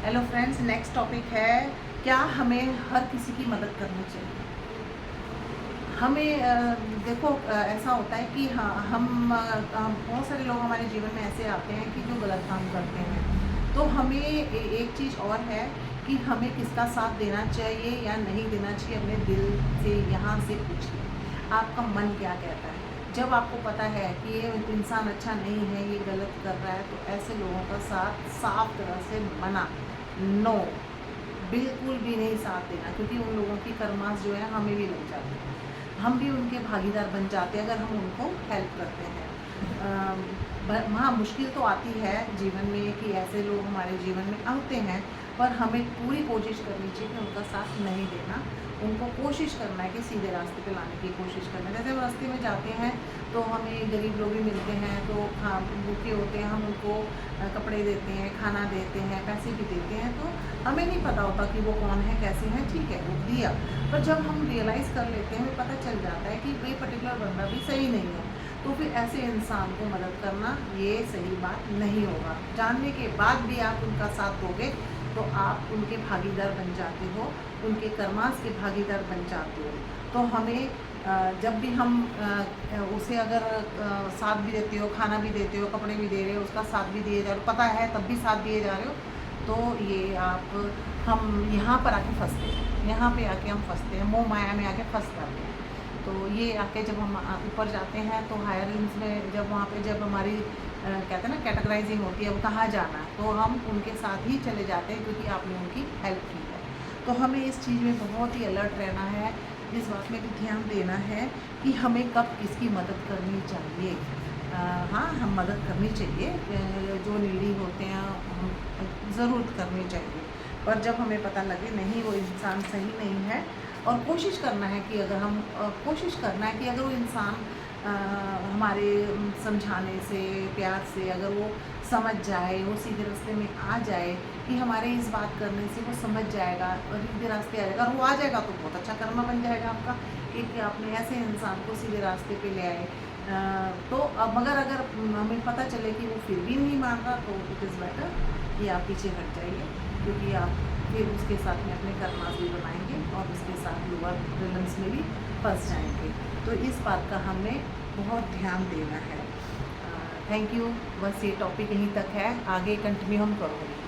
Hello friends, next topic है क्या हमें हर किसी की मदद करनी चाहिए। हमें देखो, ऐसा होता है कि हाँ बहुत सारे लोग हमारे जीवन में ऐसे आते हैं कि जो गलत काम करते हैं। तो हमें एक चीज़ और है कि हमें किसका साथ देना चाहिए या नहीं देना चाहिए। अपने दिल से यहाँ से पूछिए, आपका मन क्या कहता है। जब आपको पता है कि ये इंसान अच्छा नहीं है, ये गलत कर रहा है, तो ऐसे लोगों का साथ साफ तरह से मना, नो, बिल्कुल भी नहीं साथ देना। क्योंकि उन लोगों की कर्मास जो है हमें भी लग जाते हैं, हम भी उनके भागीदार बन जाते हैं अगर हम उनको हेल्प करते हैं। हाँ, मुश्किल तो आती है जीवन में कि ऐसे लोग हमारे जीवन में आते हैं, पर हमें पूरी कोशिश करनी चाहिए कि उनका साथ नहीं देना। उनको कोशिश करना है कि सीधे रास्ते पे लाने की कोशिश करना है। जैसे हम रास्ते में जाते हैं तो हमें गरीब लोग भी मिलते हैं, तो हाँ, भूखे होते हैं, हम उनको कपड़े देते हैं, खाना देते हैं, पैसे भी देते हैं। तो हमें नहीं पता होता कि वो कौन है, कैसे हैं, ठीक है, वो दिया। पर जब हम रियलाइज़ कर लेते हैं, हमें पता चल जाता है कि ये पर्टिकुलर बंदा भी सही नहीं है, तो फिर ऐसे इंसान को मदद करना ये सही बात नहीं होगा। जानने के बाद भी आप उनका साथ दोगे तो आप उनके भागीदार बन जाते हो, उनके कर्मास के भागीदार बन जाते हो। तो हमें जब भी हम उसे अगर साथ भी देते हो, खाना भी देते हो, कपड़े भी दे रहे हो, उसका साथ भी दिए जा रहे हो, पता है तब भी साथ दिए जा रहे हो, तो ये हम यहाँ पर आके फंसते हैं, यहाँ पे आके हम फंसते हैं, मोह माया में आके फंस जाते हैं। तो ये आके जब हम ऊपर जाते हैं तो हायर लिम्स में जब वहाँ पे जब हमारी कहते हैं ना कैटेगराइजिंग होती है, अब कहाँ जाना है, तो हम उनके साथ ही चले जाते हैं क्योंकि आपने उनकी हेल्प की है। तो हमें इस चीज़ में बहुत ही अलर्ट रहना है, इस बात में भी ध्यान देना है कि हमें कब किसकी मदद करनी चाहिए। हाँ, हम मदद करनी चाहिए, जो नीडी होते हैं हम ज़रूर करनी चाहिए। पर जब हमें पता लगे नहीं वो इंसान सही नहीं है, और कोशिश करना है कि अगर हम कोशिश करना है कि अगर वो इंसान हमारे समझाने से, प्यार से अगर वो समझ जाए, वो सीधे रास्ते में आ जाए, कि हमारे इस बात करने से वो समझ जाएगा और सीधे रास्ते आ जाएगा, और वो आ जाएगा तो बहुत अच्छा कर्मा बन जाएगा आपका कि आपने ऐसे इंसान को सीधे रास्ते पे ले आए। तो अब मगर अगर हमें पता चले कि वो फिर भी नहीं मान रहा, तो इट इज़ बेटर कि आप पीछे हट जाइए, क्योंकि आप फिर उसके साथ में अपने कर्मास भी बनाएंगे और उसके साथ लोअर रिलम्स में भी फंस जाएंगे। तो इस बात का हमें बहुत ध्यान देना है। Thank you. बस ये टॉपिक यहीं तक है, आगे कंटिन्यू हम करोगे।